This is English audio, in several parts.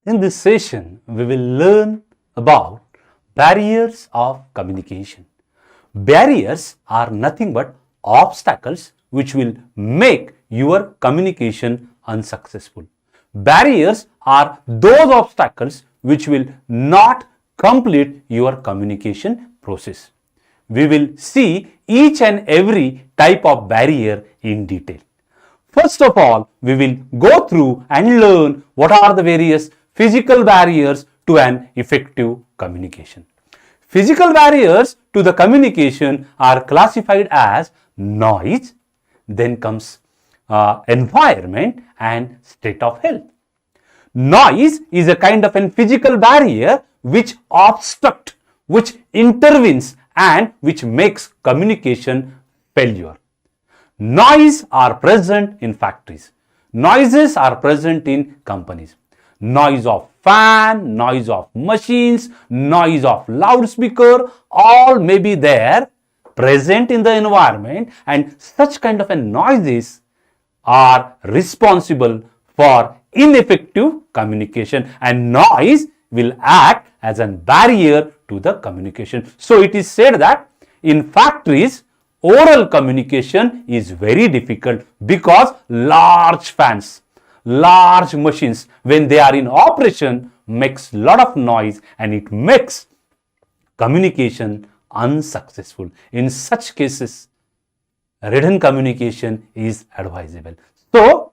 In this session, we will learn about barriers of communication. Barriers are nothing but obstacles which will make your communication unsuccessful. Barriers are those obstacles which will not complete your communication process. We will see each and every type of barrier in detail. First of all, we will go through and learn what are the various physical barriers to an effective communication. Physical barriers to the communication are classified as noise, then comes environment and state of health. Noise is a kind of a physical barrier which obstructs, which intervenes and which makes communication failure. Noise are present in factories. Noises are present in companies. Noise of fan, noise of machines, noise of loudspeaker, all may be there present in the environment, and such kind of a noises are responsible for ineffective communication, and noise will act as a barrier to the communication. So it is said that in factories, oral communication is very difficult because large fans, large machines, when they are in operation, makes lot of noise and it makes communication unsuccessful. In such cases, written communication is advisable. So,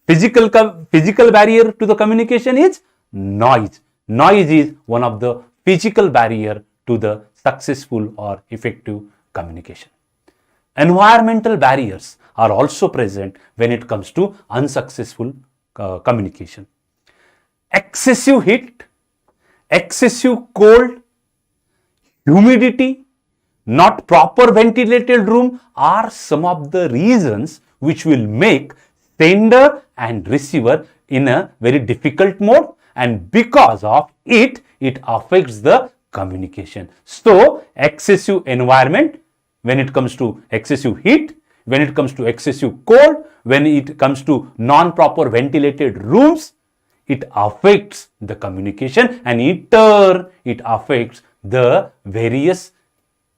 physical barrier to the communication is noise. Noise is one of the physical barrier to the successful or effective communication. Environmental barriers are also present when it comes to unsuccessful communication. Excessive heat, excessive cold, humidity, not proper ventilated room are some of the reasons which will make sender and receiver in a very difficult mode, and because of it, it affects the communication. So, excessive environment, when it comes to excessive heat, when it comes to excessive cold, when it comes to non-proper ventilated rooms, it affects the communication, and in turn, it affects the various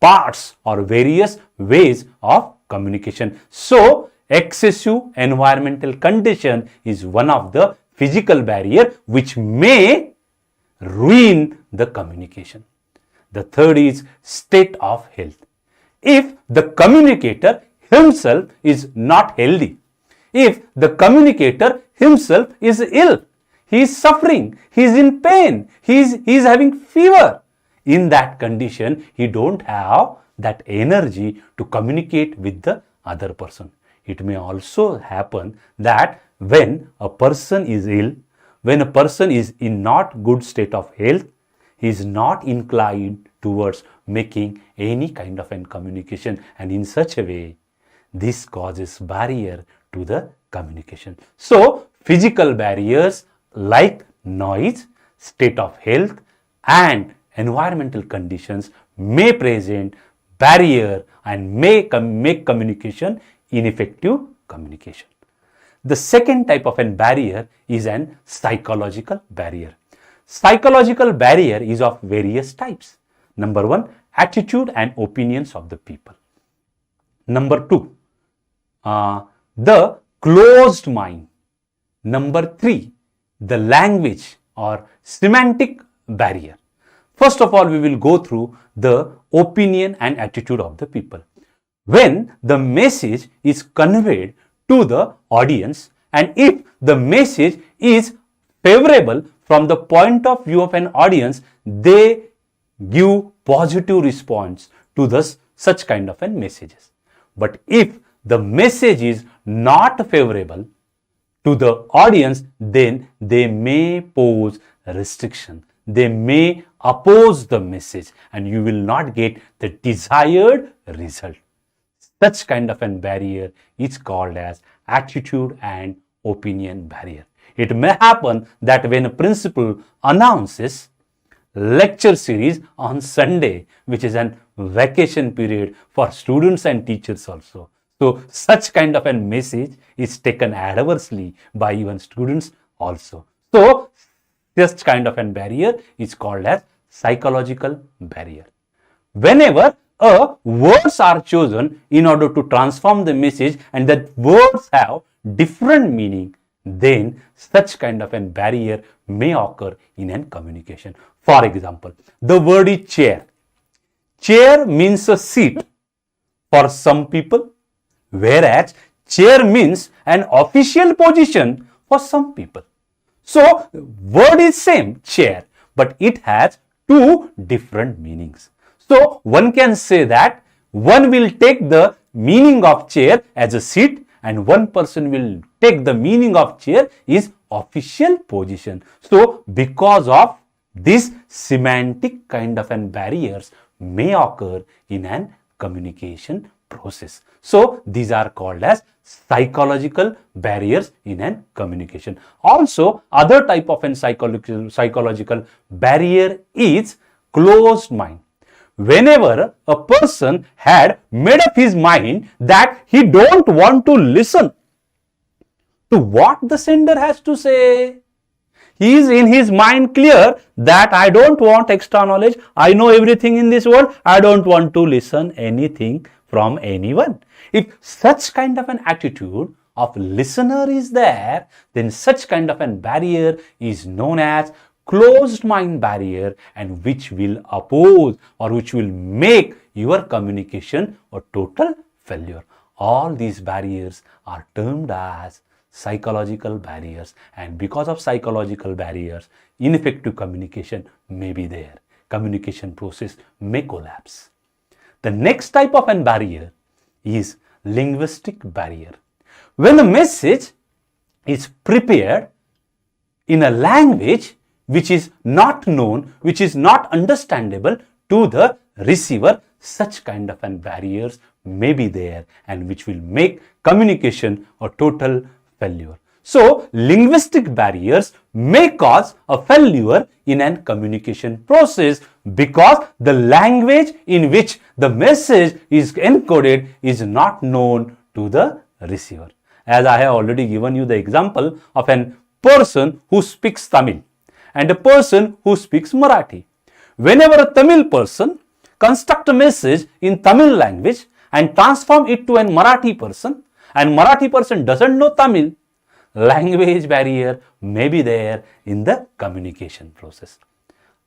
parts or various ways of communication. So, excessive environmental condition is one of the physical barrier which may ruin the communication. The third is state of health. If the communicator himself is not healthy, if the communicator himself is ill, he is suffering, he is in pain, he is having fever, in that condition, he don't have that energy to communicate with the other person. It may also happen that when a person is ill, when a person is in not good state of health, he is not inclined towards making any kind of an communication, and in such a way, this causes barrier to the communication. So, physical barriers like noise, state of health and environmental conditions may present barrier and may make communication ineffective communication. The second type of an barrier is an psychological barrier. Psychological barrier is of various types. Number one, attitude and opinions of the people. Number two, the closed mind. Number three, the language or semantic barrier. First of all, we will go through the opinion and attitude of the people. When the message is conveyed to the audience, and if the message is favorable from the point of view of an audience, they give positive response to such kind of an messages. But if the message is not favorable to the audience, then they may pose restriction. They may oppose the message and you will not get the desired result. Such kind of a barrier is called as attitude and opinion barrier. It may happen that when a principal announces lecture series on Sunday, which is an vacation period for students and teachers also. So such kind of a message is taken adversely by even students also. So Such kind of a barrier is called as psychological barrier. Whenever words are chosen in order to transform the message and that words have different meaning, then such kind of a barrier may occur in a communication. For example, the word is chair. Chair means a seat for some people, whereas chair means an official position for some people. So, word is same, chair, but it has two different meanings. So, one can say that one will take the meaning of chair as a seat and one person will take the meaning of chair is official position. So, because of this semantic kind of an barriers may occur in an communication process. So, these are called as psychological barriers in an communication. Also, other type of an psychological barrier is closed mind. Whenever a person had made up his mind that he don't want to listen to what the sender has to say, he is in his mind clear that I don't want extra knowledge, I know everything in this world, I don't want to listen anything from anyone. If such kind of an attitude of listener is there, then such kind of an barrier is known as closed mind barrier, and which will oppose or which will make your communication a total failure. All these barriers are termed as psychological barriers, and because of psychological barriers, ineffective communication may be there. Communication process may collapse. The next type of an barrier is linguistic barrier. When a message is prepared in a language which is not known, which is not understandable to the receiver, such kind of an barriers may be there and which will make communication a total failure. So, linguistic barriers may cause a failure in an communication process because the language in which the message is encoded is not known to the receiver. As I have already given you the example of a person who speaks Tamil and a person who speaks Marathi. Whenever a Tamil person construct a message in Tamil language and transform it to a Marathi person, and Marathi person doesn't know Tamil, language barrier may be there in the communication process.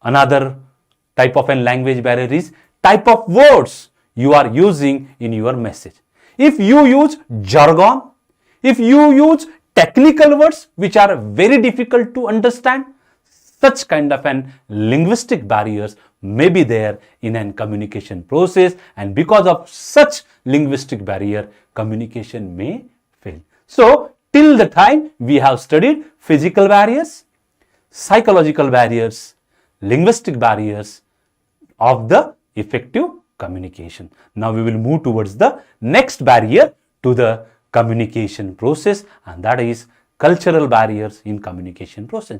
Another type of a language barrier is type of words you are using in your message. If you use jargon, if you use technical words which are very difficult to understand, such kind of an linguistic barriers may be there in a communication process, and because of such linguistic barrier, communication may fail. So, till the time we have studied physical barriers, psychological barriers, linguistic barriers of the effective communication. Now we will move towards the next barrier to the communication process, and that is cultural barriers in communication process.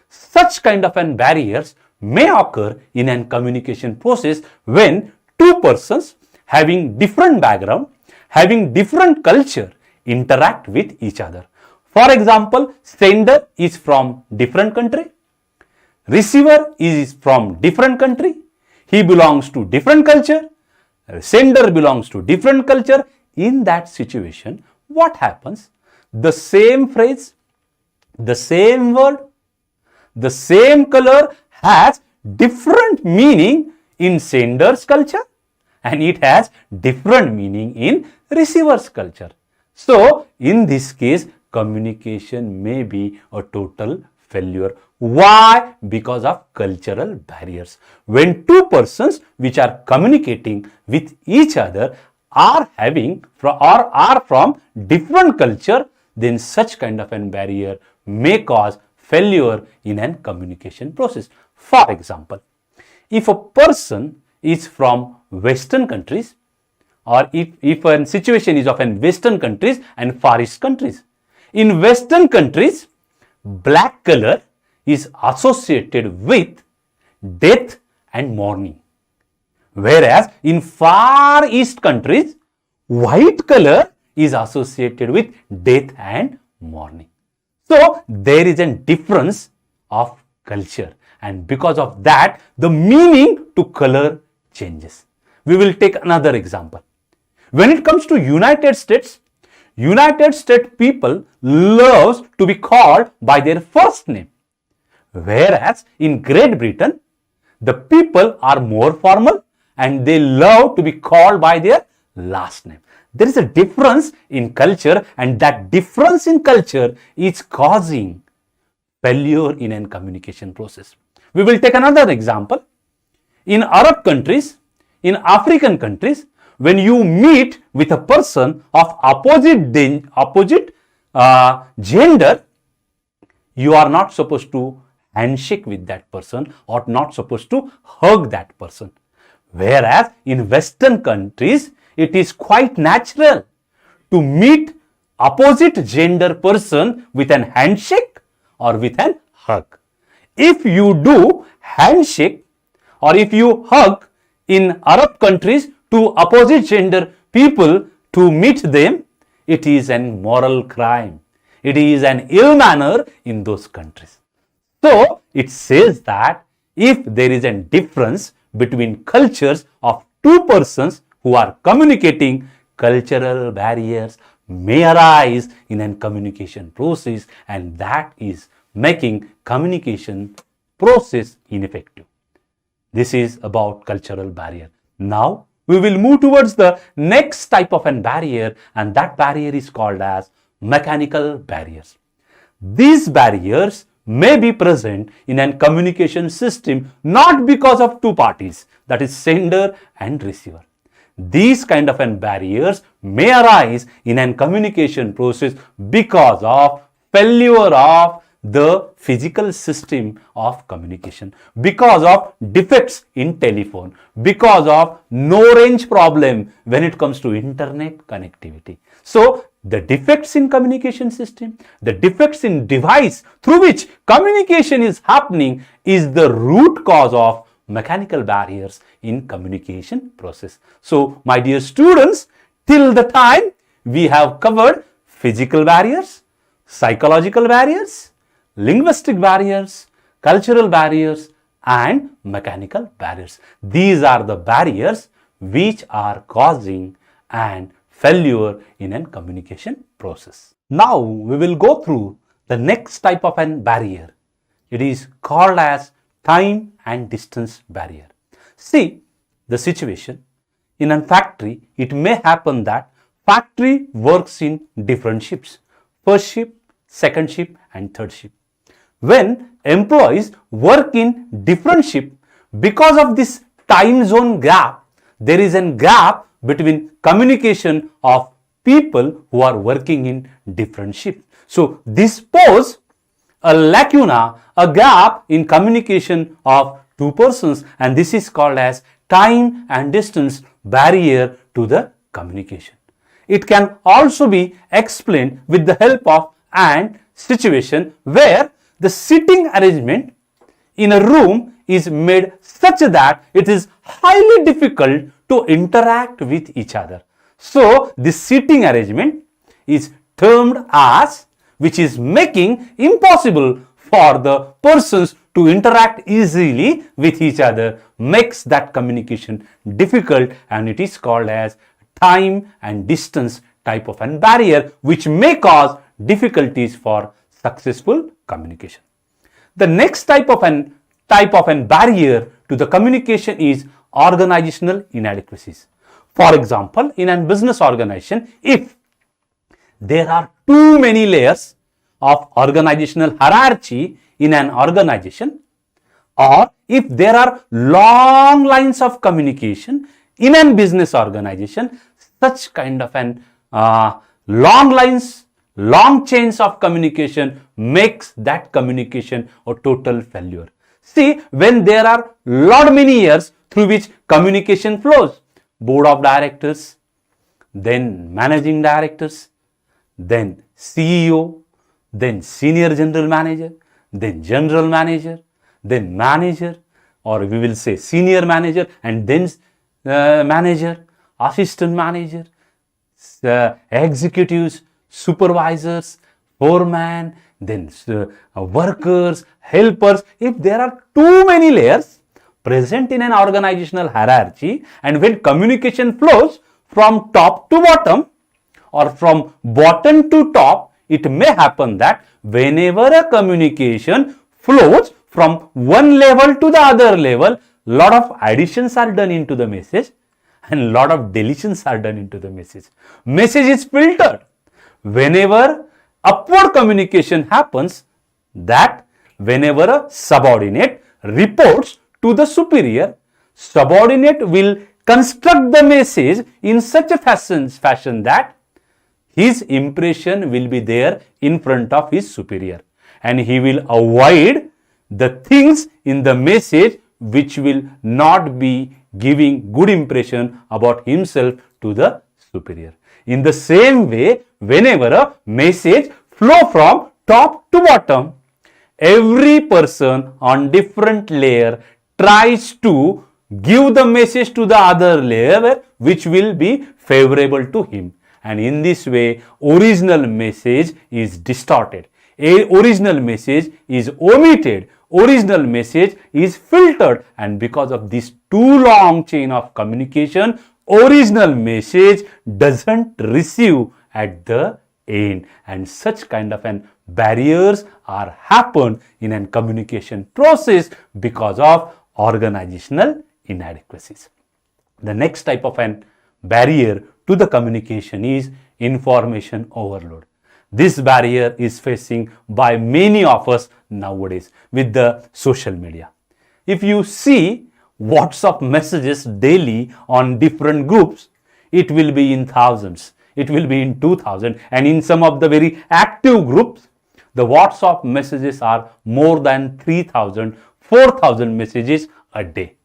Such kind of an barriers may occur in a communication process when two persons having different background, having different culture interact with each other. For example, sender is from different country, receiver is from different country, he belongs to different culture, sender belongs to different culture. In that situation, what happens? The same phrase, the same word, the same color has different meaning in sender's culture and it has different meaning in receiver's culture. So, in this case, communication may be a total failure. Why? Because of cultural barriers. When two persons which are communicating with each other are having or are from different culture, then such kind of an barrier may cause failure in a communication process. For example, if a person is from Western countries, or if a situation is of an Western countries and Far East countries. In Western countries, black color is associated with death and mourning. Whereas in Far East countries, white color is associated with death and mourning. So, there is a difference of culture, and because of that, the meaning to color changes. We will take another example. When it comes to United States people loves to be called by their first name, whereas in Great Britain, the people are more formal and they love to be called by their last name. There is a difference in culture, and that difference in culture is causing failure in a communication process. We will take another example. In Arab countries, in African countries, when you meet with a person of opposite gender, you are not supposed to handshake with that person or not supposed to hug that person. Whereas in Western countries, it is quite natural to meet opposite gender person with an handshake or with an hug. If you do handshake or if you hug in Arab countries to opposite gender people to meet them, it is an moral crime. It is an ill manner in those countries. So it says that if there is a difference between cultures of two persons who are communicating, cultural barriers may arise in a communication process, and that is making communication process ineffective. This is about cultural barrier. Now we will move towards the next type of an barrier, and that barrier is called as mechanical barriers. These barriers may be present in a communication system not because of two parties, that is sender and receiver. These kind of an barriers may arise in a communication process because of failure of the physical system of communication, because of defects in telephone, because of no range problem when it comes to internet connectivity. So the defects in communication system, the defects in device through which communication is happening is the root cause of mechanical barriers in communication process. So my dear students, till the time we have covered physical barriers, psychological barriers, linguistic barriers, cultural barriers, and mechanical barriers. These are the barriers which are causing an failure in a communication process. Now we will go through the next type of an barrier. It is called as time and distance barrier. See the situation. In a factory, it may happen that factory works in different shifts. First shift, second shift, and third shift. When employees work in different shifts, because of this time zone gap, there is a gap between communication of people who are working in different shifts. So this poses a lacuna, a gap in communication of two persons, and this is called as time and distance barrier to the communication. It can also be explained with the help of an situation where the sitting arrangement in a room is made such that it is highly difficult to interact with each other. So this sitting arrangement is termed as, which is making impossible for the persons to interact easily with each other, makes that communication difficult, and it is called as time and distance type of an barrier, which may cause difficulties for successful communication. The next type of an barrier to the communication is organizational inadequacies. For example, in a business organization, if there are too many layers of organizational hierarchy in an organization, or if there are long lines of communication in a business organization, such kind of an long lines, long chains of communication makes that communication a total failure. See, when there are many years through which communication flows, board of directors, then managing directors, then CEO, then senior general manager, then general manager, then manager, or we will say senior manager, and then manager, assistant manager, executives, supervisors, foreman, then workers, helpers. If there are too many layers present in an organizational hierarchy, and when communication flows from top to bottom or from bottom to top, it may happen that whenever a communication flows from one level to the other level, lot of additions are done into the message and lot of deletions are done into the message. Message is filtered. Whenever upward communication happens, that whenever a subordinate reports to the superior, subordinate will construct the message in such a fashion that his impression will be there in front of his superior, and he will avoid the things in the message which will not be giving good impression about himself to the superior. In the same way, whenever a message flow from top to bottom, every person on different layer tries to give the message to the other layer which will be favorable to him, and in this way original message is distorted, original message is omitted, original message is filtered, and because of this too long chain of communication, original message doesn't receive at the end, and such kind of an barriers are happen in a communication process because of organizational inadequacies. The next type of an barrier to the communication is information overload. This barrier is facing by many of us nowadays with the social media. If you see WhatsApp messages daily on different groups, it will be in thousands, it will be in 2000, and in some of the very active groups, the WhatsApp messages are more than 3000, 4000 messages a day.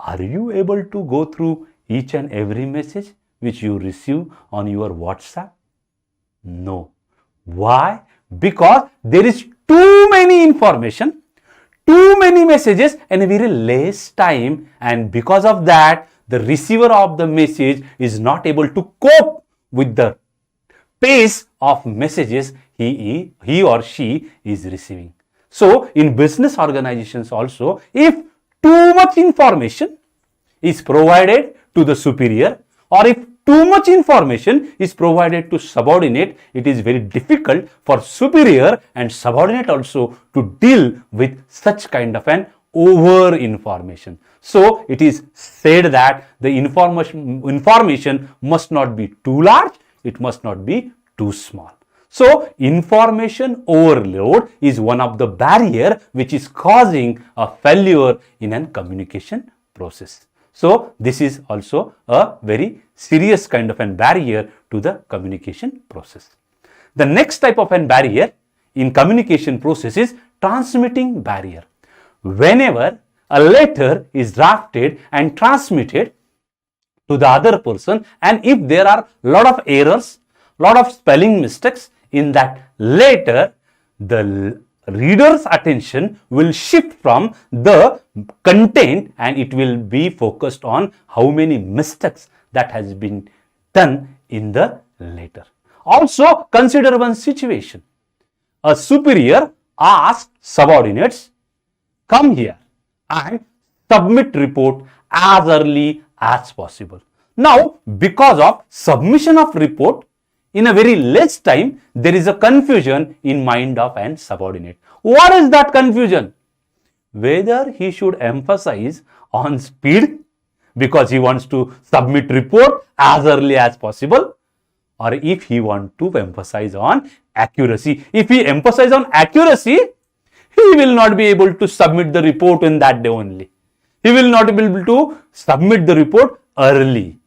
Are you able to go through each and every message which you receive on your WhatsApp? No. Why? Because there is too many information, too many messages, and very less time, and because of that the receiver of the message is not able to cope with the pace of messages he or she is receiving. So in business organizations also, if too much information is provided to the superior, or if too much information is provided to subordinate, it is very difficult for superior and subordinate also to deal with such kind of an over information. So it is said that the information must not be too large, it must not be too small. So information overload is one of the barrier which is causing a failure in a communication process. So this is also a very serious kind of a barrier to the communication process. The next type of a barrier in communication process is transmitting barrier. Whenever a letter is drafted and transmitted to the other person, and if there are lot of errors, lot of spelling mistakes in that letter, the reader's attention will shift from the content and it will be focused on how many mistakes that has been done in the letter. Also consider one situation. A superior asks subordinates, come here and submit report as early as possible. Now because of submission of report in a very less time, there is a confusion in mind of an subordinate. What is that confusion? Whether he should emphasize on speed because he wants to submit report as early as possible, or if he wants to emphasize on accuracy. If he emphasizes on accuracy, he will not be able to submit the report in that day only. He will not be able to submit the report early.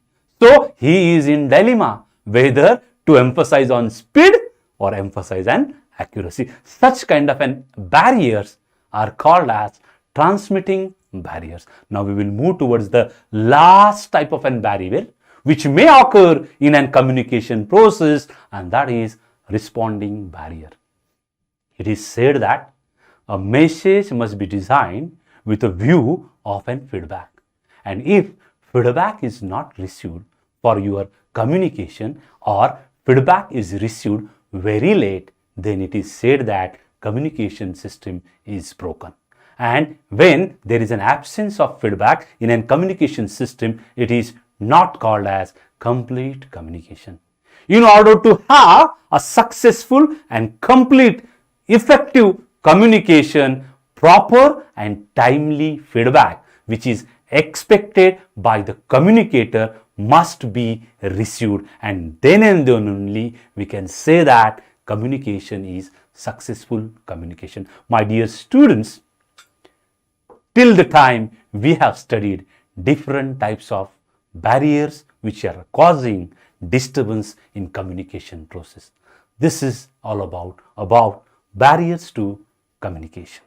So he is in dilemma whether to emphasize on speed or emphasize on accuracy. Such kind of an barriers are called as transmitting barriers. Now we will move towards the last type of an barrier which may occur in a communication process, and that is responding barrier. It is said that a message must be designed with a view of an feedback, and if feedback is not received for your communication, or feedback is received very late, then it is said that communication system is broken. And when there is an absence of feedback in a communication system, it is not called as complete communication. In order to have a successful and complete effective communication, proper and timely feedback which is expected by the communicator must be received, and then only we can say that communication is successful communication. My dear students, till the time we have studied different types of barriers which are causing disturbance in communication process. This is all about barriers to communication.